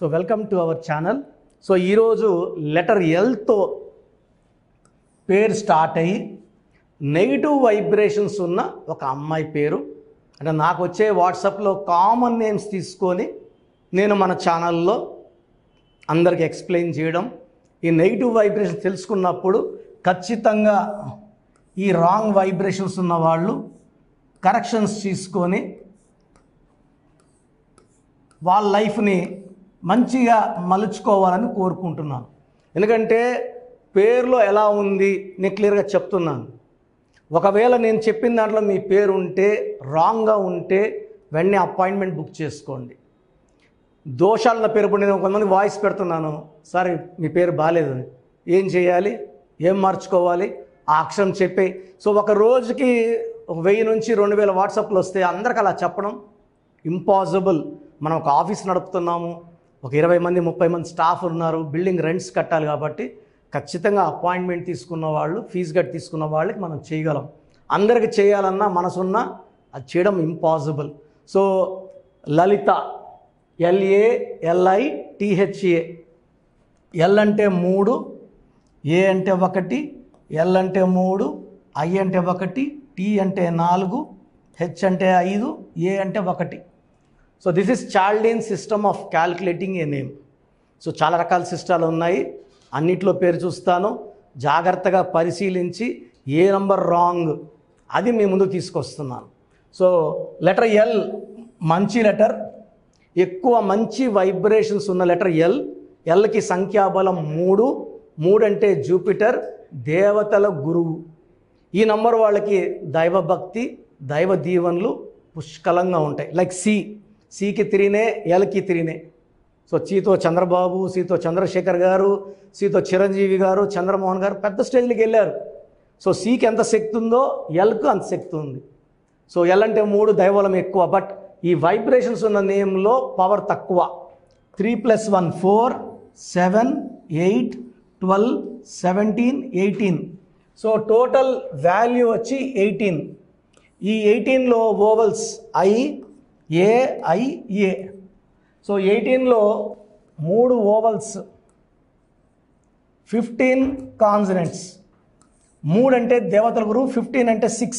So welcome to our channel. So ఈరోజు letter ఎల్తో పేరు start అయ్యి నెగిటివ్ వైబ్రేషన్స్ ఉన్న ఒక అమ్మాయి పేరు అంటే నాకు వచ్చే వాట్సాప్లో కామన్ నేమ్స్ తీసుకొని నేను మన ఛానల్లో అందరికి ఎక్స్ప్లెయిన్ చేయడం, ఈ నెగిటివ్ వైబ్రేషన్స్ తెలుసుకున్నప్పుడు ఖచ్చితంగా ఈ రాంగ్ వైబ్రేషన్స్ ఉన్న వాళ్ళు కరెక్షన్స్ తీసుకొని వాళ్ళ లైఫ్ని మంచిగా మలుచుకోవాలని కోరుకుంటున్నాను. ఎందుకంటే పేరులో ఎలా ఉంది నేను క్లియర్గా చెప్తున్నాను. ఒకవేళ నేను చెప్పిన దాంట్లో మీ పేరు ఉంటే రాంగ్గా ఉంటే వెంటనే అపాయింట్మెంట్ బుక్ చేసుకోండి. దోషాలున్న పేరు ఇప్పుడు నేను కొంతమంది వాయిస్ పెడుతున్నాను, సార్ మీ పేరు బాగాలేదు, ఏం చేయాలి, ఏం మార్చుకోవాలి, ఆ అక్షరం చెప్పే. సో ఒక రోజుకి 1000 నుంచి 2000 వాట్సాప్లు వస్తే అందరికి అలా చెప్పడం ఇంపాసిబుల్. మనం ఒక ఆఫీస్ నడుపుతున్నాము, ఒక 20 మంది 30 మంది స్టాఫ్ ఉన్నారు, బిల్డింగ్ రెంట్స్ కట్టాలి కాబట్టి ఖచ్చితంగా అపాయింట్మెంట్ తీసుకున్న వాళ్ళు, ఫీజు కట్టి తీసుకున్న వాళ్ళకి మనం చేయగలం. అందరికి చేయాలన్నా మనసున్నా అది చేయడం ఇంపాసిబుల్. సో లలిత, LALITHA, ఎల్ అంటే 3, ఏ అంటే 1, ఎల్ అంటే 3, ఐ అంటే 1, టీ అంటే 4, హెచ్ అంటే 5, ఏ అంటే 1. So this is చాల్డీన్ system of calculating A name. So చాలా రకాల సిస్టాలు ఉన్నాయి, అన్నిట్లో పేరు చూస్తాను, జాగ్రత్తగా పరిశీలించి ఏ నంబర్ రాంగ్ అది మీ ముందు తీసుకొస్తున్నాను. సో లెటర్ ఎల్ మంచి లెటర్, ఎక్కువ మంచి వైబ్రేషన్స్ ఉన్న లెటర్ ఎల్. ఎల్కి సంఖ్యాబలం 3. 3 అంటే జూపిటర్, దేవతల గురువు. ఈ నంబర్ వాళ్ళకి దైవభక్తి, దైవ దీవెనలు పుష్కలంగా ఉంటాయి. లైక్ సికి 3నే, ఎల్కి 3నే. సో సితో చంద్రబాబు, సితో చంద్రశేఖర్ గారు, సితో చిరంజీవి గారు, చంద్రమోహన్ గారు పెద్ద స్టేజ్కి వెళ్ళారు. సో సికి ఎంత శక్తి ఉందో ఎల్కు అంత శక్తి ఉంది. సో ఎల్ అంటే 3, దైవబలం ఎక్కువ. బట్ ఈ వైబ్రేషన్స్ ఉన్న నేమ్లో పవర్ తక్కువ. 3 + 1 4, 7 8 12 17 18. సో టోటల్ వాల్యూ వచ్చి 18. ఈ 18లో vowels I, A, I, A. So 18లో 3 వోవల్స్, 15 కాన్సనెంట్స్. 3 అంటే దేవతల గురువు, 15 అంటే 6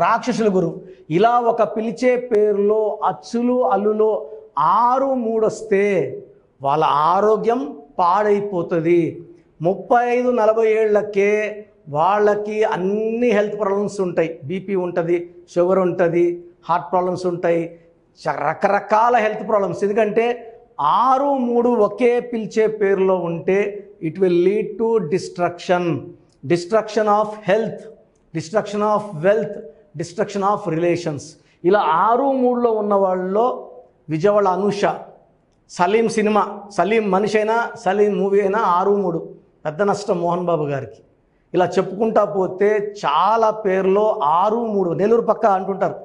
రాక్షసుల గురువు. ఇలా ఒక పిలిచే పేరులో అచ్చులు అల్లులో 6 3 వస్తే వాళ్ళ ఆరోగ్యం పాడైపోతుంది. 35-40 ఏళ్లకే వాళ్ళకి అన్ని హెల్త్ ప్రాబ్లమ్స్ ఉంటాయి. బీపీ ఉంటుంది, షుగర్ ఉంటుంది, హార్ట్ ప్రాబ్లమ్స్ ఉంటాయి, రకరకాల హెల్త్ ప్రాబ్లమ్స్. ఎందుకంటే 6 3 ఒకే పిలిచే పేరులో ఉంటే it will lead to destruction of health, destruction of wealth, destruction of relations. ఇలా 6 3లో ఉన్న వాళ్ళలో విజయవాడ అనూష, సలీం సినిమా, సలీం మనిషి అయినా సలీం మూవీ అయినా 6 3 పెద్ద నష్టం మోహన్ బాబు గారికి. ఇలా చెప్పుకుంటా పోతే చాలా పేర్లో 6 3. నెల్లూరు పక్క అంటుంటారు,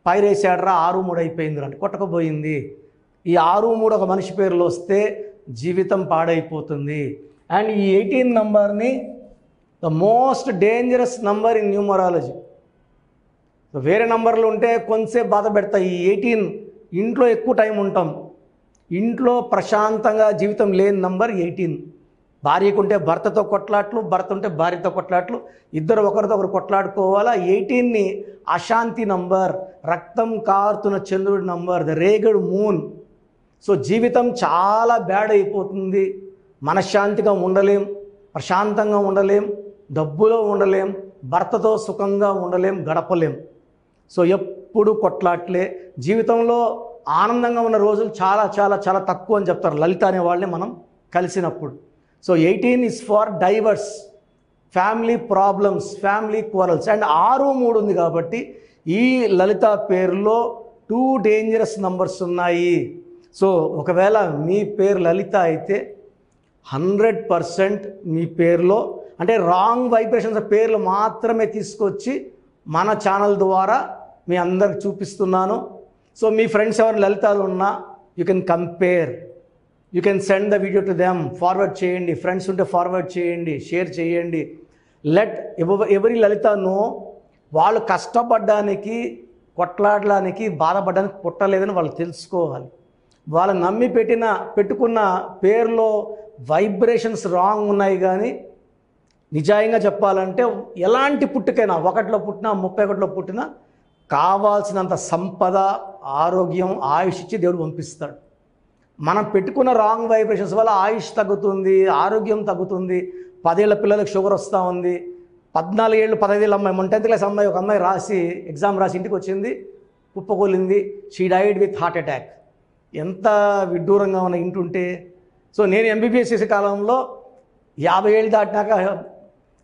పైరేసాడరా 6 3 అయిపోయింది అంటే కొట్టకపోయింది. ఈ 6 3 ఒక మనిషి పేరులో వస్తే జీవితం పాడైపోతుంది. అండ్ ఈ 18 నంబర్ని the most dangerous number in numerology. వేరే నంబర్లు ఉంటే కొంతసేపు బాధ పెడతాయి. ఈ 18 ఇంట్లో ఎక్కువ టైం ఉంటాం, ఇంట్లో ప్రశాంతంగా జీవితం లేని నంబర్ 18. భార్యకుంటే భర్తతో కొట్లాట్లు, భర్త ఉంటే భార్యతో కొట్లాట్లు, ఇద్దరు ఒకరితో ఒకరు కొట్లాడుకోవాలా. 18ని అశాంతి నంబర్, రక్తం కారుతున్న చంద్రుడి number, the Regad moon. So జీవితం చాలా బ్యాడ్ అయిపోతుంది. మనశ్శాంతిగా ఉండలేం, ప్రశాంతంగా ఉండలేం, డబ్బులో ఉండలేం, భర్తతో సుఖంగా ఉండలేం, గడపలేం. సో ఎప్పుడు కొట్లాట్లే. జీవితంలో ఆనందంగా ఉన్న రోజులు చాలా చాలా చాలా తక్కువ అని చెప్తారు లలిత అనే వాళ్ళని మనం కలిసినప్పుడు. So 18 is for divorce, family problems, family quarrels. And 6 3 ఉంది కాబట్టి ఈ లలిత పేరులో 2 డేంజరస్ నంబర్స్ ఉన్నాయి. సో ఒకవేళ మీ పేరు లలిత అయితే 100% మీ పేరులో అంటే రాంగ్ వైబ్రేషన్స్ పేర్లు మాత్రమే తీసుకొచ్చి మన ఛానల్ ద్వారా మీ అందరికి చూపిస్తున్నాను. సో మీ ఫ్రెండ్స్ ఎవరు లలితాలు ఉన్నా you can compare, you can send the video to them, forward చేయండి. ఫ్రెండ్స్ ఉంటే ఫార్వర్డ్ చేయండి, షేర్ చేయండి. లెట్ ఎవరి లలిత నో వాళ్ళు కష్టపడడానికి, కొట్లాడడానికి, బాధపడడానికి పుట్టలేదని వాళ్ళు తెలుసుకోవాలి. వాళ్ళని నమ్మి పెట్టుకున్న పేరులో వైబ్రేషన్స్ రాంగ్ ఉన్నాయి. కానీ నిజాయంగా చెప్పాలంటే ఎలాంటి పుట్టుకైనా 1లో పుట్టినా 31లో పుట్టినా కావాల్సినంత సంపద, ఆరోగ్యం, ఆయుష్ ఇచ్చి దేవుడు పంపిస్తాడు. మనం పెట్టుకున్న రాంగ్ వైబ్రేషన్స్ వల్ల ఆయుష్ తగ్గుతుంది, ఆరోగ్యం తగ్గుతుంది. 10 ఏళ్ల పిల్లలకు షుగర్ వస్తూ ఉంది. 14 ఏళ్ళు 15 ఏళ్ళ అమ్మాయి, 10th క్లాస్ అమ్మాయి, ఒక అమ్మాయి ఎగ్జామ్ రాసి ఇంటికి వచ్చింది, కుప్పకూలింది. She died with heart attack. ఎంత విడ్డూరంగా ఉన్న ఇంటుంటే. సో నేను ఎంబీబీఎస్ చేసే కాలంలో 50 ఏళ్ళు దాటినాక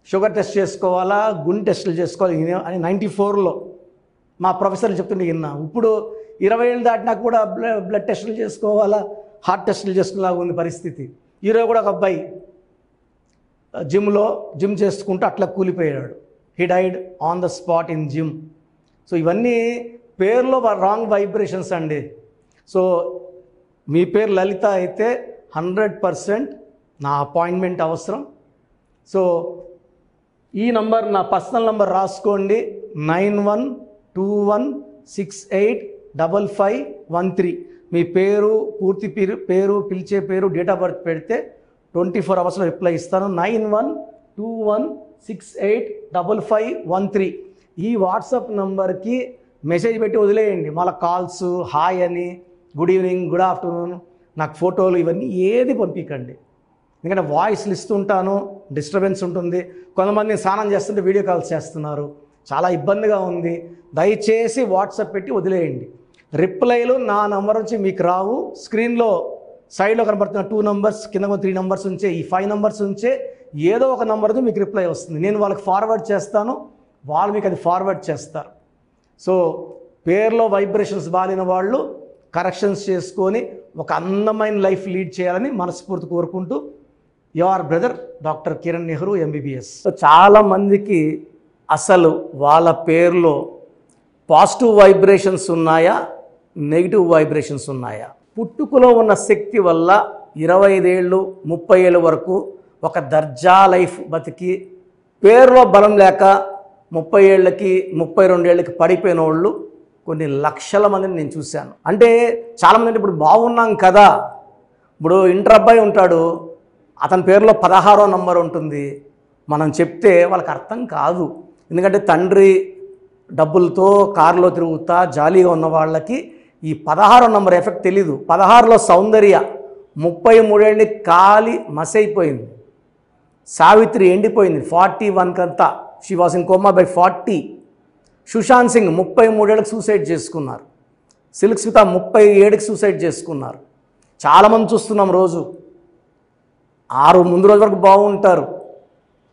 షుగర్ టెస్ట్ చేసుకోవాలా, గుండె టెస్టులు చేసుకోవాలి అని 94లో మా ప్రొఫెసర్లు చెప్తుంటే విన్నా. ఇప్పుడు 20 ఏళ్ళు దాటినాక కూడా బ్లడ్ టెస్టులు చేసుకోవాలా, హార్ట్ టెస్టులు చేసుకునేలాగా ఉంది పరిస్థితి. ఈరోజు కూడా ఒక అబ్బాయి జిమ్ చేసుకుంటూ అట్లా కూలిపోయాడు. He died on the spot in gym. So ఇవన్నీ పేరులో రాంగ్ వైబ్రేషన్స్ అండి. సో మీ పేరు లలిత అయితే 100% నా అపాయింట్మెంట్ అవసరం. సో ఈ నంబర్ నా పర్సనల్ నంబర్ రాసుకోండి, 9121685513. మీ పూర్తి పేరు, పిలిచే పేరు, డేట్ ఆఫ్ బర్త్ పెడితే 24 అవర్స్లో రిప్లై ఇస్తాను. 9121685513 ఈ వాట్సాప్ నంబర్కి మెసేజ్ పెట్టి వదిలేయండి. మళ్ళీ కాల్స్, హాయ్ అని, గుడ్ ఈవినింగ్, గుడ్ ఆఫ్టర్నూన్, నాకు ఫోటోలు ఇవన్నీ ఏది పంపించండి. ఎందుకంటే వాయిస్లు ఇస్తుంటాను, డిస్టర్బెన్స్ ఉంటుంది. కొంతమంది స్నానం చేస్తుంటే వీడియో కాల్స్ చేస్తున్నారు, చాలా ఇబ్బందిగా ఉంది. దయచేసి వాట్సాప్ పెట్టి వదిలేయండి. రిప్లైలు నా నంబర్ నుంచి మీకు రావు. స్క్రీన్లో సైడ్లో కనబడుతున్న 2 నంబర్స్, కింద 3 నంబర్స్ ఉంచే, ఈ 5 నంబర్స్ ఉంచే ఏదో ఒక నంబర్తో మీకు రిప్లై వస్తుంది. నేను వాళ్ళకి ఫార్వర్డ్ చేస్తాను, వాళ్ళు మీకు అది ఫార్వర్డ్ చేస్తారు. సో పేరులో వైబ్రేషన్స్ బాలిన వాళ్ళు కరెక్షన్స్ చేసుకొని ఒక అందమైన లైఫ్ లీడ్ చేయాలని మనస్ఫూర్తి కోరుకుంటూ, your brother doctor Kiran Nehru MBBS. So చాలామందికి అసలు వాళ్ళ పేరులో పాజిటివ్ వైబ్రేషన్స్ ఉన్నాయా, నెగిటివ్ వైబ్రేషన్స్ ఉన్నాయా? పుట్టుకలో ఉన్న శక్తి వల్ల 25 ఏళ్ళు 30 ఏళ్ళ వరకు ఒక దర్జా లైఫ్ బతికి, పేరులో బలం లేక 30 ఏళ్ళకి 32 ఏళ్ళకి పడిపోయిన వాళ్ళు కొన్ని లక్షల మందిని నేను చూశాను. అంటే చాలామంది అంటే ఇప్పుడు బాగున్నాం కదా, ఇప్పుడు ఇంటర్ అబ్బాయి ఉంటాడు, అతని పేరులో 16వ నంబర్ ఉంటుంది. మనం చెప్తే వాళ్ళకి అర్థం కాదు. ఎందుకంటే తండ్రి డబ్బులతో కారులో తిరుగుతా జాలీగా ఉన్న వాళ్ళకి ఈ 16వ నంబర్ ఎఫెక్ట్ తెలీదు. 16లో సౌందర్య 33 ఏళ్ళని కాలి మసైపోయింది. సావిత్రి ఎండిపోయింది 41 కంతా, she was in coma by 40. Sushant Singh 33 ఏళ్ళకి సూసైడ్ చేసుకున్నారు. సిల్క్ స్మిత 37కి సూసైడ్ చేసుకున్నారు. చాలామంది చూస్తున్నాం రోజు. 6 ముందు రోజు వరకు బాగుంటారు.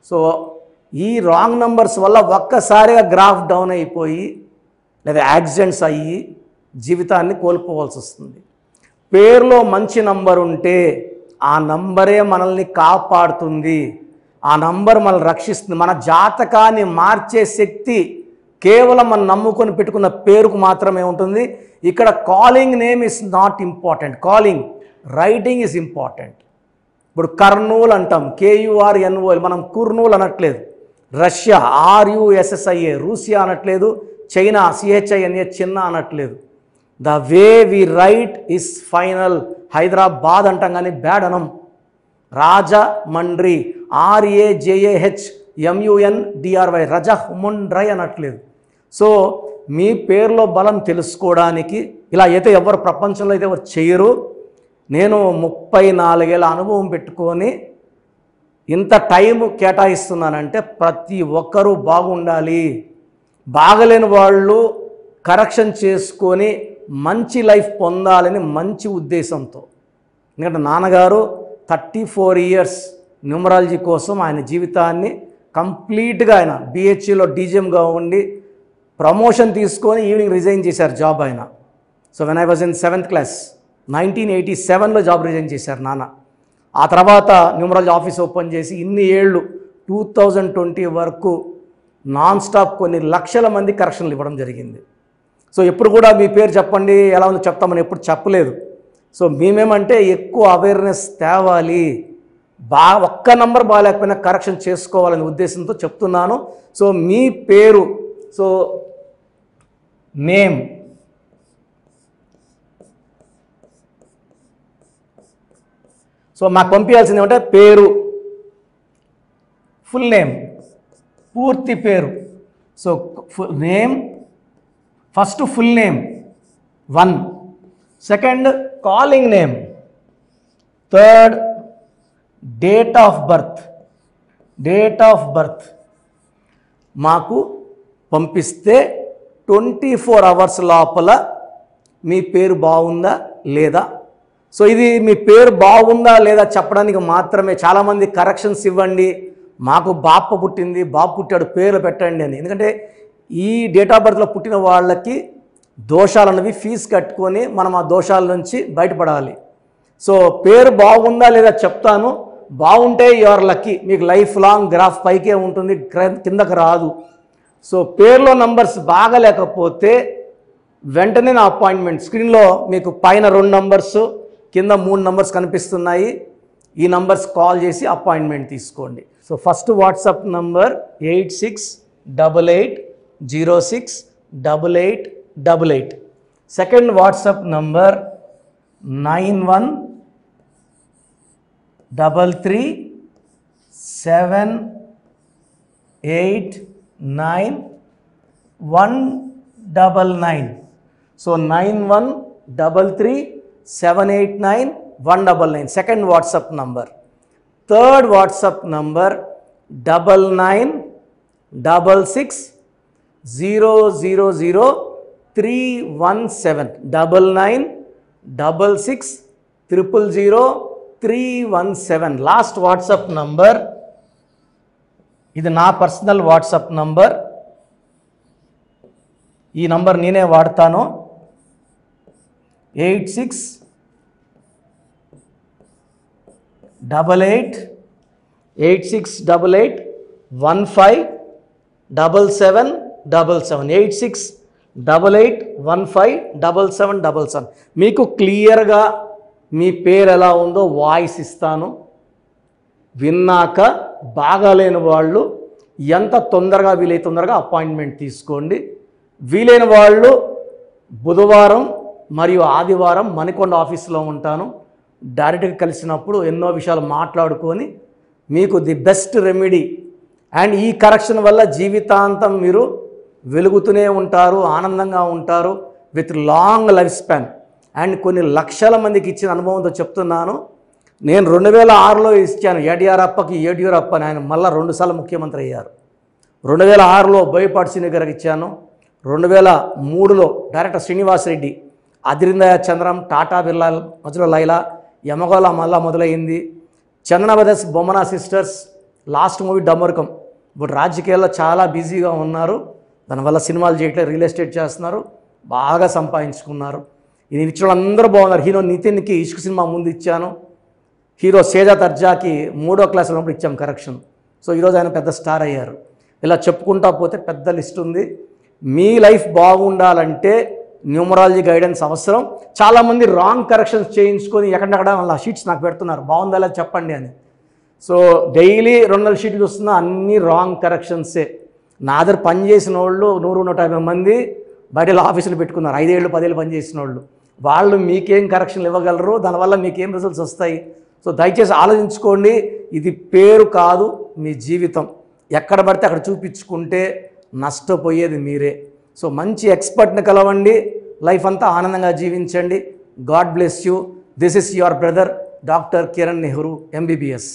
సో ఈ రాంగ్ నంబర్స్ వల్ల ఒక్కసారిగా గ్రాఫ్ డౌన్ అయిపోయి లేదా యాక్సిడెంట్స్ అయ్యి జీవితాన్ని కోల్పోవాల్సి వస్తుంది. పేరులో మంచి నంబర్ ఉంటే ఆ నంబరే మనల్ని కాపాడుతుంది, ఆ నంబర్ మనల్ని రక్షిస్తుంది. మన జాతకాన్ని మార్చే శక్తి కేవలం మనం నమ్ముకొని పెట్టుకున్న పేరుకు మాత్రమే ఉంటుంది. ఇక్కడ calling name is not important, calling writing is important. ఇప్పుడు కర్నూలు అంటాం, KURNOL, మనం కుర్నూలు అనట్లేదు. రష్యా RUSSIA రూసియా అనట్లేదు. చైనా CHINA చిన్న అనట్లేదు. The way we write is final. Hyderabad అంటాం కానీ బ్యాడ్ అనం. రాజమండ్రి RAJAHMUNDRY రజహ్ముండ్రై అనట్లేదు. సో మీ పేరులో బలం తెలుసుకోవడానికి ఇలా అయితే ఎవరు ప్రపంచంలో అయితే ఎవరు చేయరు. నేను 34 ఏళ్ళ అనుభవం పెట్టుకొని ఇంత టైం కేటాయిస్తున్నానంటే ప్రతి ఒక్కరూ బాగుండాలి. బాగలేని వాళ్ళు కరెక్షన్ చేసుకొని మంచి లైఫ్ పొందాలని మంచి ఉద్దేశంతో. ఎందుకంటే నాన్నగారు 34 ఇయర్స్ న్యూమరాలజీ కోసం ఆయన జీవితాన్ని కంప్లీట్గా ఆయన BHEలో DGMగా ఉండి ప్రమోషన్ తీసుకొని ఈవినింగ్ రిజైన్ చేశారు జాబ్ ఆయన. So when I was in 7th class 1987లో జాబ్ రిజైన్ చేశారు నాన్న. ఆ తర్వాత న్యూమరాలజీ ఆఫీస్ ఓపెన్ చేసి ఇన్ని ఏళ్ళు 2020 వరకు నాన్ స్టాప్ కొన్ని లక్షల మంది కరెక్షన్లు ఇవ్వడం జరిగింది. సో ఎప్పుడు కూడా మీ పేరు చెప్పండి ఎలా ఉందో చెప్తామని ఎప్పుడు చెప్పలేదు. సో మేమేమంటే ఎక్కువ అవేర్నెస్ తేవాలి, ఒక్క నంబర్ బాగాలేకపోయినా కరెక్షన్ చేసుకోవాలనే ఉద్దేశంతో చెప్తున్నాను. సో మీ పేరు, సో నేమ్, సో మాకు పంపించాల్సింది ఏమంటే పేరు, ఫుల్ నేమ్, పూర్తి పేరు. So name, first full name 1, second calling name, third date of birth మాకు పంపిస్తే 24 అవర్స్ లోపల మీ పేరు బాగుందా లేదా. సో ఇది మీ పేరు బాగుందా లేదా చెప్పడానికి మాత్రమే. చాలామంది కరెక్షన్స్ ఇవ్వండి, మాకు బాప పుట్టింది, బాబు పుట్టాడు, పేర్లు పెట్టండి అని. ఎందుకంటే ఈ డేట్ ఆఫ్ బర్త్లో పుట్టిన వాళ్ళకి దోషాలు అన్నవి ఫీజు కట్టుకొని మనం ఆ దోషాల నుంచి బయటపడాలి. సో పేరు బాగుందా లేదా చెప్తాను. బాగుంటే యువర్ లక్కీ, మీకు లైఫ్ లాంగ్ గ్రాఫ్ పైకే ఉంటుంది, కిందకు రాదు. సో పేరులో నంబర్స్ బాగలేకపోతే వెంటనే నా అపాయింట్మెంట్, స్క్రీన్లో మీకు పైన 2 నంబర్స్ కింద 3 నంబర్స్ కనిపిస్తున్నాయి. ఈ నంబర్స్ కాల్ చేసి అపాయింట్మెంట్ తీసుకోండి. So first WhatsApp number 8688068888. Second WhatsApp number 9133789199. So 9133789199 second WhatsApp number. Third WhatsApp number 9966000317 9966000317 last WhatsApp number. ఇది నా పర్సనల్ వాట్సాప్ నంబర్, ఈ నంబర్ నేనే వాడతాను. 8688157777 8688157777. మీకు క్లియర్గా మీ పేరు ఎలా ఉందో వాయిస్ ఇస్తాను. విన్నాక బాగాలేని వాళ్ళు ఎంత తొందరగా వీలైతే తొందరగా అపాయింట్మెంట్ తీసుకోండి. వీలైన వాళ్ళు బుధవారం మరియు ఆదివారం మణికొండ ఆఫీస్లో ఉంటాను. డైరెక్ట్గా కలిసినప్పుడు ఎన్నో విషయాలు మాట్లాడుకొని మీకు ది బెస్ట్ రెమెడీ అండ్ ఈ కరెక్షన్ వల్ల జీవితాంతం మీరు వెలుగుతూనే ఉంటారు, ఆనందంగా ఉంటారు, with long life span. And కొన్ని లక్షల మందికి ఇచ్చిన అనుభవంతో చెప్తున్నాను. నేను 2006లో ఇచ్చాను యడ్యూరప్ప అని, ఆయన మళ్ళీ 2 సార్లు ముఖ్యమంత్రి అయ్యారు. 2006లో బోయపాటి శ్రీని గారికి ఇచ్చాను. 2003లో director Srinivas Reddy, Adirindayya Chandram, Tata Birla Madhyalo Laila, Yamagola Malla Modalaindi. Chandana brothers, Bommana sisters, last movie డమ్మరకం. ఇప్పుడు రాజకీయాల్లో చాలా బిజీగా ఉన్నారు, దానివల్ల సినిమాలు చేయట్లేదు, రియల్ ఎస్టేట్ చేస్తున్నారు, బాగా సంపాదించుకున్నారు. ఇది ఇచ్చిన వాళ్ళందరూ బాగున్నారు. హీరో నితిన్కి ఇష్క్ సినిమా ముందు ఇచ్చాను. హీరో సేజా తర్జాకి 3వ క్లాస్ ఉన్నప్పుడు ఇచ్చాం కరెక్షన్. సో ఈరోజు ఆయన పెద్ద స్టార్ అయ్యారు. ఇలా చెప్పుకుంటా పోతే పెద్ద లిస్ట్ ఉంది. మీ లైఫ్ బాగుండాలంటే న్యూమరాలజీ గైడెన్స్ అవసరం. చాలామంది రాంగ్ కరెక్షన్స్ చేయించుకొని ఎక్కడెక్కడ వాళ్ళ షీట్స్ నాకు పెడుతున్నారు, బాగుందా లేదా చెప్పండి అని. సో డైలీ 200 షీట్లు చూస్తున్నా, అన్నీ రాంగ్ కరెక్షన్సే. నా దగ్గర పనిచేసిన వాళ్ళు 100-150 మంది బయట ఆఫీసులు పెట్టుకున్నారు, 5 ఏళ్ళు 10 ఏళ్ళు పనిచేసిన వాళ్ళు. వాళ్ళు మీకేం కరెక్షన్లు ఇవ్వగలరు, దానివల్ల మీకేం రిజల్ట్స్ వస్తాయి. సో దయచేసి ఆలోచించుకోండి. ఇది పేరు కాదు, మీ జీవితం. ఎక్కడ పడితే అక్కడ చూపించుకుంటే నష్టపోయేది మీరే. సో మంచి ఎక్స్పర్ట్ని కలవండి, లైఫ్ అంతా ఆనందంగా జీవించండి. God bless you. This is your brother doctor Kiran Nehru, MBBS.